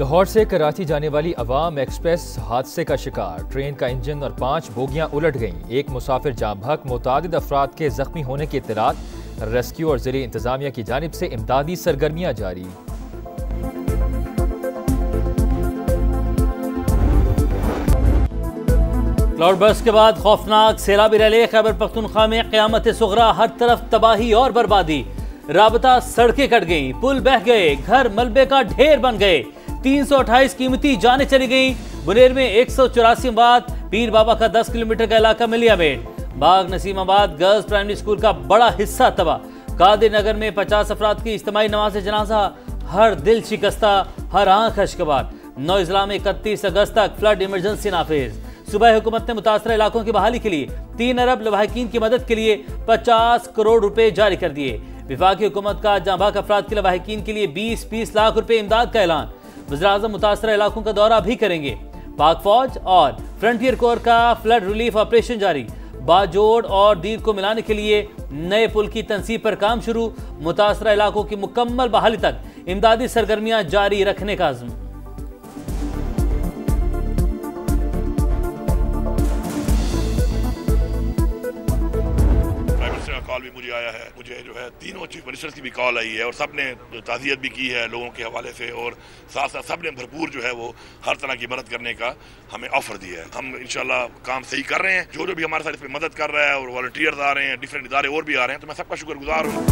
लाहौर से कराची जाने वाली अवाम एक्सप्रेस हादसे का शिकार। ट्रेन का इंजन और 5 बोगियां उलट गईं। एक मुसाफिर जाँ बहक, मुतादिद अफराद के जख्मी होने की इत्तलात। रेस्क्यू और ज़िले इंतजामिया की जानिब से इमदादी सरगर्मियां जारी। क्लाउड बर्स्ट के बाद खौफनाक सैलाबी रैली। खैबर पख्तूनख्वा में क़यामत सुगरा, हर तरफ तबाही और बर्बादी। राबता सड़कें कट गईं, पुल बह गए, घर मलबे का ढेर बन गए। 328 कीमती जानें चली गईं। बुनेर में 184 अमवात। पीर बाबा का 10 किलोमीटर का इलाका मिलियामेड। बाग नसीमाबाद गर्ल्स प्राइमरी स्कूल का बड़ा हिस्सा तबाह। कादिर नगर में 50 अफराद की इज्तिमाई नमाज जनाजा। हर दिल शिकस्ता, हर आंख अश्कबार। 9 अजला में 31 अगस्त तक फ्लड इमरजेंसी नाफिज। सूबाई हुकूमत ने मुतासरा इलाकों की बहाली के लिए 3 अरब लवाहिकीन की मदद के लिए 50 करोड़ रुपए जारी कर दिए। विफाकी हुकूमत का जांबाक अफराद के लवाहिकीन के लिए 20-20 लाख रुपए इमदाद का ऐलान। वज़ीर-ए-आज़म मुतासरा इलाकों का दौरा भी करेंगे। पाक फौज और फ्रंटियर कोर का फ्लड रिलीफ ऑपरेशन जारी। बाजोड़ और दीद को मिलाने के लिए नए पुल की तनसीब पर काम शुरू। मुतासरा इलाकों की मुकम्मल बहाली तक इमदादी सरगर्मियां जारी रखने का अज़्म। कॉल भी मुझे आया है, मुझे जो है तीनों चीफ मिनिस्टर्स की भी कॉल आई है और सब ने ताज़ियत भी की है लोगों के हवाले से, और साथ साथ सब ने भरपूर जो है वो हर तरह की मदद करने का हमें ऑफर दिया है। हम इंशाल्लाह काम सही कर रहे हैं। जो भी हमारे साथ इसमें मदद कर रहा है और वॉलंटियर्स आ रहे हैं, डिफरेंट इदारे और भी आ रहे हैं, तो मैं सबका शुक्रगुजार हूँ।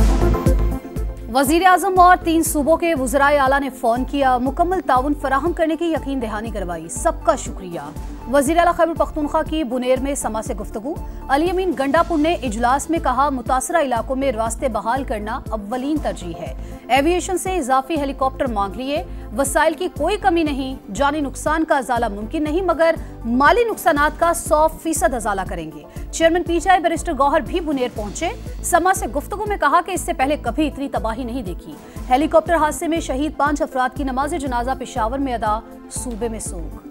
वज़ीर आज़म और 3 सूबों के वज़राए आला ने फ़ोन किया, मुकम्मल ताउन फराहम करने की यकीन दहानी करवाई। सबका शुक्रिया। वज़ीर आला खैबर पख्तूनख्वा की बुनेर में समा से गुफ्तगू। अली अमीन गंडापुर ने इजलास में कहा, मुतासरा इलाकों में रास्ते बहाल करना अव्वलीन तरजीह है। एविएशन से इजाफी हेलीकॉप्टर मांग लिए। वसाइल की कोई कमी नहीं। जानी नुकसान का अजाला मुमकिन नहीं, मगर माली नुकसानात का 100% अजाला करेंगे। चेयरमैन पीटीआई बैरिस्टर गौहर भी बुनेर पहुंचे। समा से गुफ्तगू में कहा कि इससे पहले कभी इतनी तबाही नहीं देखी। हेलीकॉप्टर हादसे में शहीद 5 अफराद की नमाज जनाजा पेशावर में अदा। सूबे में सोग।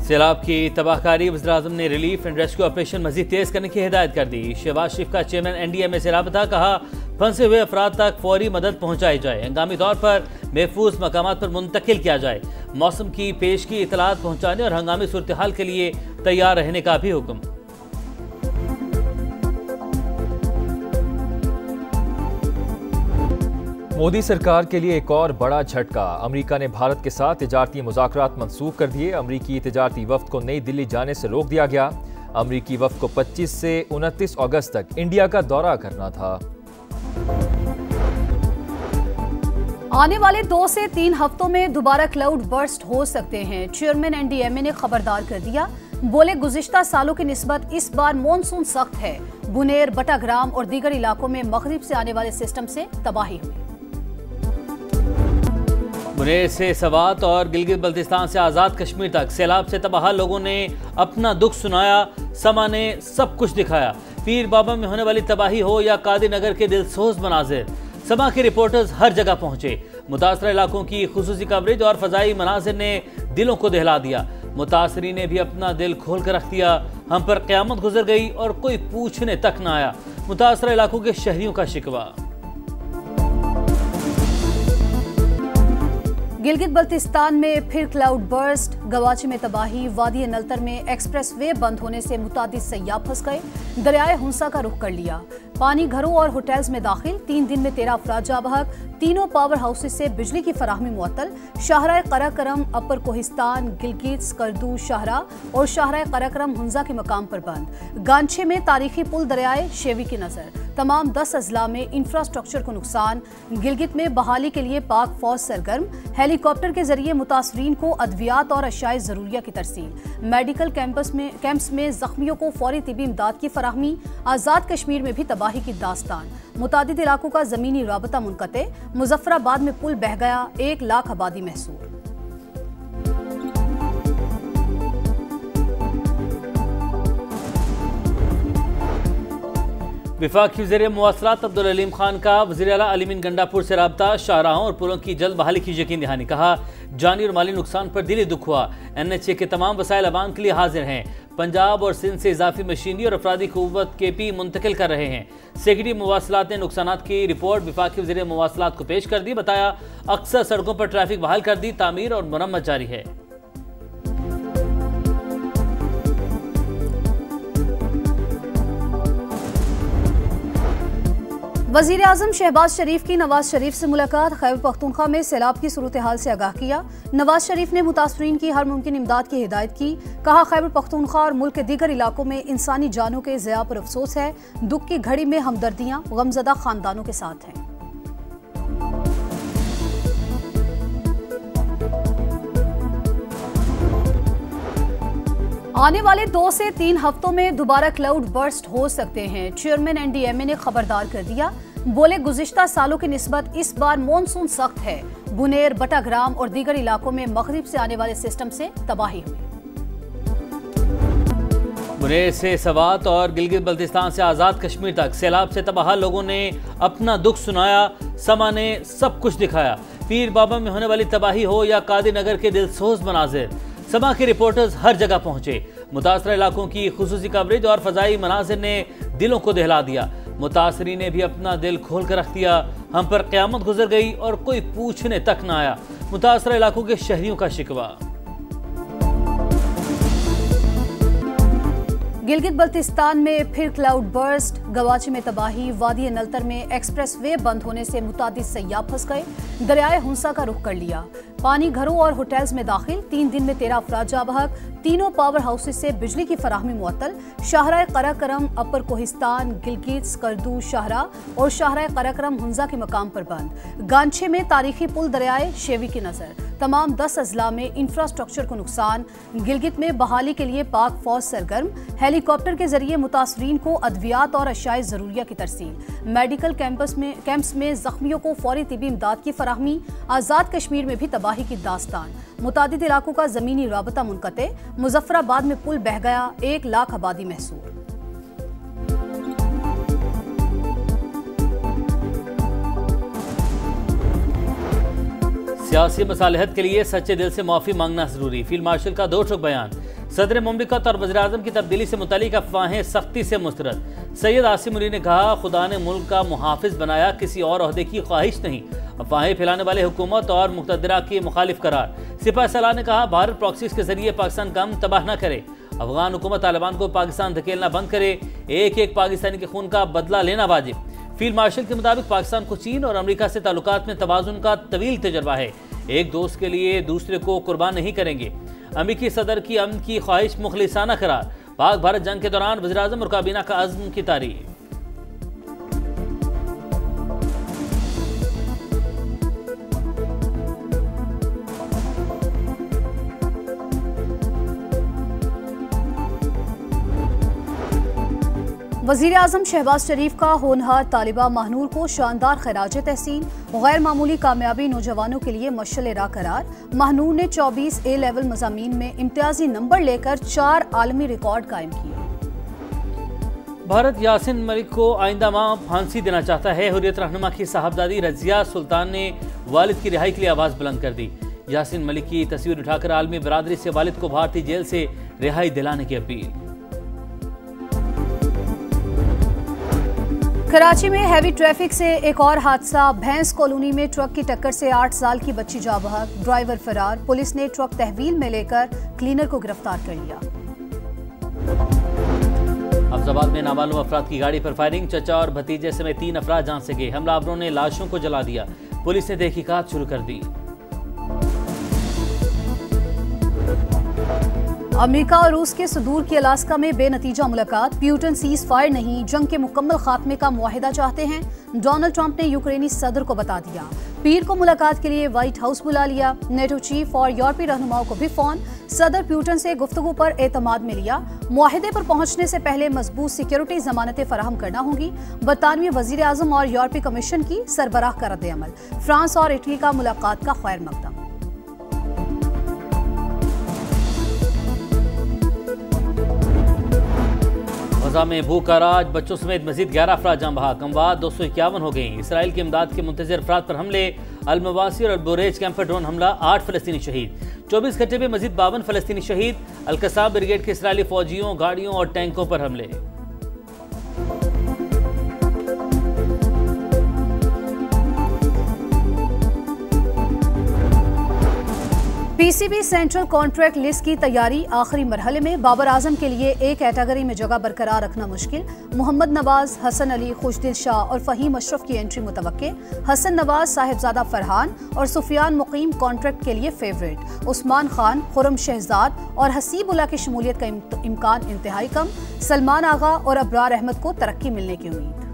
सैलाब की तबाहकारी। वज़ीर-ए-आज़म ने रिलीफ एंड रेस्क्यू ऑपरेशन मजीद तेज करने की हिदायत कर दी। शहबाज शरीफ का चेयरमैन NDMA से राबता। कहा, फंसे हुए अफराद तक फौरी मदद पहुँचाई जाए। हंगामी तौर पर महफूज मकामात पर मुंतकिल किया जाए। मौसम की पेश की इतलात पहुँचाने और हंगामी सूरत हाल के लिए तैयार रहने का भी हुक्म। मोदी सरकार के लिए एक और बड़ा झटका। अमेरिका ने भारत के साथ तिजारती मुज़ाकरात मंसूख कर दिए। अमेरिकी तिजारती वफ्द को नई दिल्ली जाने से रोक दिया गया। अमेरिकी वफ्द को 25 से 29 अगस्त तक इंडिया का दौरा करना था। आने वाले 2 से 3 हफ्तों में दोबारा क्लाउड बर्स्ट हो सकते हैं। चेयरमैन NDMA ने खबरदार कर दिया। बोले, गुज़िश्ता सालों की निस्बत इस बार मॉनसून सख्त है। बुनेर, बटाग्राम और दीगर इलाकों में मगरिब से आने वाले सिस्टम से तबाही हुई। बुनेर से सवात और गिलगित बल्तिस्तान से आज़ाद कश्मीर तक सैलाब से तबाह लोगों ने अपना दुख सुनाया। समा ने सब कुछ दिखाया। पीर बाबा में होने वाली तबाही हो या कादिर नगर के दिलसोज मनाजिर, समा के रिपोर्टर्स हर जगह पहुंचे। मुतासरा इलाकों की खुसूसी कवरेज और फजाई मनाजिर ने दिलों को दहला दिया। मुतासरी ने भी अपना दिल खोल कर रख दिया। हम पर क़यामत गुजर गई और कोई पूछने तक न आया। मुतासरा इलाकों के शहरियों का शिकवा। गिलगित बल्तिस्तान में फिर क्लाउड बर्स्ट। गवाची में तबाही। वादी नलतर में एक्सप्रेस वे बंद होने से मुतादिद सयाह फंस गए। दरियाए हुंसा का रुख कर लिया। पानी घरों और होटल्स में दाखिल। 3 दिन में 13 अफराद जाँ बहक। तीनों पावर हाउसेज से बिजली की फराहमी मुअत्तल। शाहराए कराकरम, अपर कोहिस्तान, गिलगित, स्कर्दू, शाहरा और शाहराए कराकरम हुंजा के मकाम पर बंद। गांछे में तारीखी पुल दरियाए शेवी की नजर। तमाम 10 अजला में इंफ्रास्ट्रक्चर को नुकसान। गिलगित में बहाली के लिए पाक फौज सरगर्म। हेलीकॉप्टर के जरिए मुतासरीन को अद्वियात और अशाए ज़रूरिया की तरसील। मेडिकल कैंप्स में जख्मियों को फौरी तिबी इमदाद की फराहमी। आज़ाद कश्मीर में भी तबाही की दास्तान। मुतादिद इलाकों का ज़मीनी राबता मुनक़ते। मुजफ्फराबाद में पुल बह गया। 1 लाख आबादी महसूर। वफाकी वज़ीर मवासलात अब्दुल अलीम खान का वज़ीर आला अलीमीन गंडापुर से रब्ता, शाहराहों और पुलों की जल्द बहाली की यकीन दहानी। कहा, जानी और माली नुकसान पर दिली दुख हुआ। NHA के तमाम वसाइल अवाम के लिए हाजिर हैं। पंजाब और सिंध से इजाफी मशीनरी और अफरादी क़ुव्वत KP मुंतकिल कर रहे हैं। सेक्रेटरी मवासलात ने नुकसानात की रिपोर्ट वफाकी वज़ीर मवासलात को पेश कर दी। बताया, अक्सर सड़कों पर ट्रैफिक बहाल कर दी, तामीर और मरम्मत जारी है। वज़ीर आज़म शहबाज शरीफ की नवाज शरीफ से मुलाकात। खैबर पख्तूनख्वा में सैलाब की सूरत हाल से आगाह किया। नवाज शरीफ ने मुतासरीन की हर मुमकिन इमदाद की हिदायत की। कहा, खैबर पख्तूनख्वा और मुल्क के दीगर इलाकों में इंसानी जानों के ज़िया पर अफसोस है। दुख की घड़ी में हमदर्दियाँ गमज़दा खानदानों के साथ हैं। आने वाले 2 से 3 हफ्तों में दोबारा क्लाउड बर्स्ट हो सकते हैं। चेयरमैन NDMA ने खबरदार कर दिया। बोले, गुज़िश्ता सालों की निस्बत इस बार मॉनसून सख्त है। बुनेर, बटाग्राम और दीगर इलाकों में मगरिब से आने वाले सिस्टम से तबाही हुई। बुनेर से सवात और गिलगित बल्तिस्तान से आज़ाद कश्मीर तक सैलाब से तबाह लोगों ने अपना दुख सुनाया। समा ने सब कुछ दिखाया। पीर बाबा में होने वाली तबाही हो या कादी नगर के दिलसोज मनाजिर, समा के रिपोर्टर्स हर जगह पहुंचे। मुतासरा इलाकों की खुसूसी कवरेज और फजाई मनाजिर ने दिलों को दहला दिया। मुतासरी ने भी अपना दिल खोल कर रख दिया। हम पर क़यामत गुजर गई और कोई पूछने तक ना आया। मुतासरा इलाकों के शहरियों का शिकवा। गिलगित बल्तिस्तान में फिर क्लाउड बर्स्ट, गवाची में तबाही, वादी नलतर में एक्सप्रेस वे बंद होने से मुतादिद सयाह फंस गए। दरियाए हुंसा का रुख कर लिया। पानी घरों और होटल्स में दाखिल। 3 दिन में 13 अफराद जा बहक। तीनों पावर हाउसेस से बिजली की फराहमी मुअत्तल। शाहराए कराकरम, अपर कोहिस्तान, गिलगित, स्कर्दू शाहरा और शाहराए कराकरम हुंजा के मकाम पर बंद। गांछे में तारीखी पुल दरियाए शेवी की नजर। तमाम 10 अजला में इंफ्रास्ट्रक्चर को नुकसान। गिलगित में बहाली के लिए पाक फौज सरगर्म। हेलीकॉप्टर के जरिए मुतासरीन को अद्वियात और अशाए ज़रूरिया की तरसील। मेडिकल कैंप्स में जख्मियों को फौरी तिबी इमदाद की फराहमी। आज़ाद कश्मीर में भी तबाही की दास्तान। मुतादिद इलाकों का ज़मीनी राबता मुनक़ते। मुजफ्फराबाद में पुल बह गया। 1 लाख आबादी महसूर। सियासी मसालहत के लिए सच्चे दिल से माफ़ी मांगना जरूरी। फील्ड मार्शल का 2 टूक बयान। सदर मुमलिकत और वज़ीर आज़म की तब्दीली से मुतालिक अफवाहें सख्ती से मुस्तरद। सैयद आसिम अली ने कहा, खुदा ने मुल्क का मुहाफिज बनाया, किसी और ओहदे की ख्वाहिश नहीं। अफवाहें फैलाने वाले हुकूमत और मुक़तदरा के मुखालिफ करार। सिपह सलाह ने कहा, भारत प्रॉक्सीज के जरिए पाकिस्तान का अमन तबाह न करे। अफगान हुकूमत तालिबान को पाकिस्तान धकेलना बंद करे। एक पाकिस्तानी के खून का बदला लेना वाजिब। फील्ड मार्शल के मुताबिक पाकिस्तान को चीन और अमेरिका से ताल्लुकात में तवाज़ुन का तवील तजर्बा है। एक दोस्त के लिए दूसरे को कुर्बान नहीं करेंगे। अमेरिकी सदर की अमन की ख्वाहिश मुखलिसाना करार। पाक भारत जंग के दौरान वज़ीर आज़म और काबीना का अज़्म की तारीफ। वज़ीर आज़म शहबाज शरीफ का होनहार तालिबा महनूर को शानदार खैराज तहसीन। गैर मामूली कामयाबी नौजवानों के लिए मशअल राह करार। महनूर ने 24 A लेवल मज़ामीन में इम्तियाजी नंबर लेकर 4 आलमी रिकॉर्ड कायम किए। भारत यासिन मलिक को आइंदा माह फांसी देना चाहता है। हुर्रियत रहनुमा की साहबजादी रजिया सुल्तान ने वालिद की रिहाई के लिए आवाज़ बुलंद कर दी। यासिन मलिक की तस्वीर उठाकर आलमी बरादरी से वालिद को भारतीय जेल से रिहाई दिलाने की अपील। कराची में हैवी ट्रैफिक से एक और हादसा। भैंस कॉलोनी में ट्रक की टक्कर से 8 साल की बच्ची जा बहक। ड्राइवर फरार। पुलिस ने ट्रक तहवील में लेकर क्लीनर को गिरफ्तार कर लिया। अफजाबाद में नामालूम अफराद की गाड़ी पर फायरिंग। चचा और भतीजे समेत 3 अफराद जान से गए। हमलावरों ने लाशों को जला दिया। पुलिस ने तहकीकात शुरू कर दी। अमेरिका और रूस के सुदूर की अलास्का में बेनतीजा मुलाकात। प्यूटन सीज फायर नहीं, जंग के मुकम्मल खात्मे का मुआहिदा चाहते हैं। डोनाल्ड ट्रंप ने यूक्रेनी सदर को बता दिया। पीर को मुलाकात के लिए व्हाइट हाउस बुला लिया। नेटो चीफ और यूरोपीय रहनुमाओं को भी फोन। सदर प्यूटन से गुफ्तगू पर एतमाद में लिया। मुआहिदे पर पहुंचने से पहले मजबूत सिक्योरिटी जमानतें फराहम करना होंगी। बरतानवी वजीर आजम और यूरोपीय कमीशन की सरबराह का रद्द-ए-अमल। फ्रांस और इटली का मुलाकात का खैर मकदम। गजा में भूख का राज, बच्चों समेत मजीद 11 अफराद जान बहक, अमवात 251 हो गई। इसराइल की इमदाद के मुंतज़िर अफराद पर हमले, अल-मवासी और बुरेज कैंप पर ड्रोन हमला, 8 फलस्तीनी शहीद। 24 घंटे में मजीद 52 फलस्तीनी शहीद। अल-कसाब ब्रिगेड के इसराइली फौजियों, गाड़ियों और टैंकों पर हमले। पीसीबी सेंट्रल कॉन्ट्रैक्ट लिस्ट की तैयारी आखिरी मरहले में। बाबर आजम के लिए ए कैटेगरी में जगह बरकरार रखना मुश्किल। मोहम्मद नवाज, हसन अली, खुशदिल शाह और फहीम अशरफ की एंट्री मुतवक्के। हसन नवाज, साहिबजादा फरहान और सुफियान मुकीम कॉन्ट्रैक्ट के लिए फेवरेट। उस्मान खान, खुरम शहजाद और हसीबुल्ला की शमूलियत का इम्कान इंतहाई कम। सलमान आगा और अबरार अहमद को तरक्की मिलने की उम्मीद।